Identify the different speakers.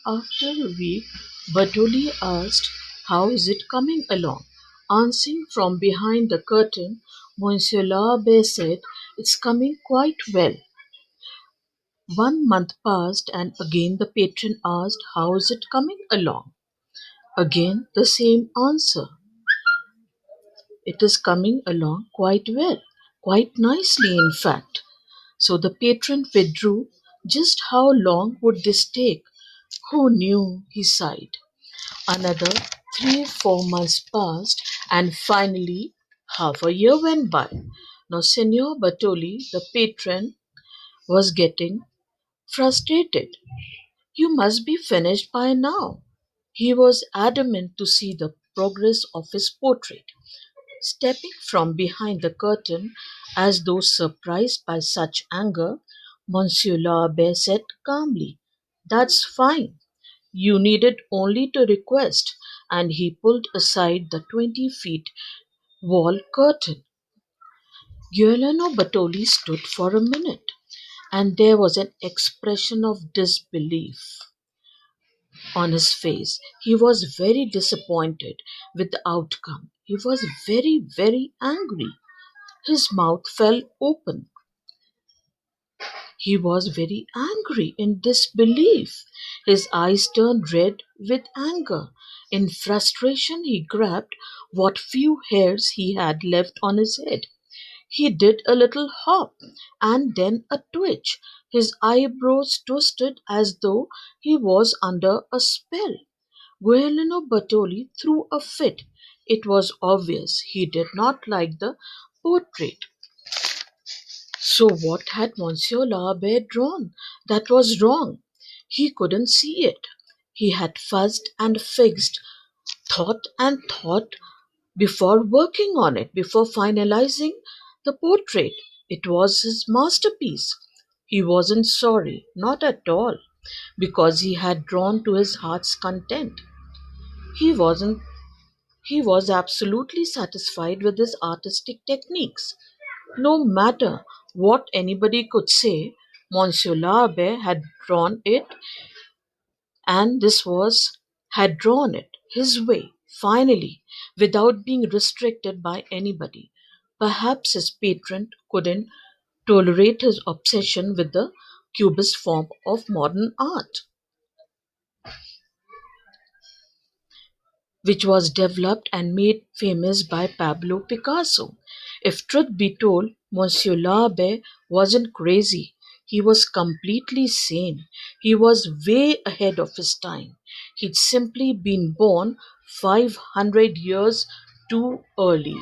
Speaker 1: After a week, Bartoli asked, "How is it coming along?" Answering from behind the curtain, Monsieur l'Abbé said, "It's coming quite well." 1 month passed, and again the patron asked, "How is it coming along?" Again the same answer. "It is coming along quite well, quite nicely, in fact." So the patron withdrew. Just how long would this take? Who knew? He sighed. Another 3 4 months passed, and finally half a year went by. Now Signor Bartoli, the patron, was getting frustrated. "You must be finished by now." He was adamant to see the progress of his portrait. Stepping from behind the curtain, as though surprised by such anger, Monsieur l'Abbé said calmly, "That's fine. You needed only to request." And he pulled aside the 20 feet wall curtain. Giuliano Bartoli stood for a minute, and there was an expression of disbelief on his face. He was very disappointed with the outcome. He was very, very angry. His mouth fell open. He was very angry in disbelief. His eyes turned red with anger. In frustration, he grabbed what few hairs he had left on his head. He did a little hop and then a twitch. His eyebrows twisted as though he was under a spell. Guillermo Bartoli threw a fit. It was obvious he did not like the portrait. So what had Monsieur l'Abbé drawn that was wrong? He couldn't see it. He had fussed and fixed, thought and thought before working on it, before finalizing the portrait. It was his masterpiece. He wasn't sorry, not at all, because he had drawn to his heart's content. He wasn't he was absolutely satisfied with his artistic techniques. No matter what anybody could say, Monsieur l'Abbé had drawn it, and this was had drawn it his way, finally, without being restricted by anybody. Perhaps his patron couldn't tolerate his obsession with the cubist form of modern art, which was developed and made famous by Pablo Picasso. If truth be told, Monsieur l'Abbé wasn't crazy. He was completely sane. He was way ahead of his time. He'd simply been born 500 years too early.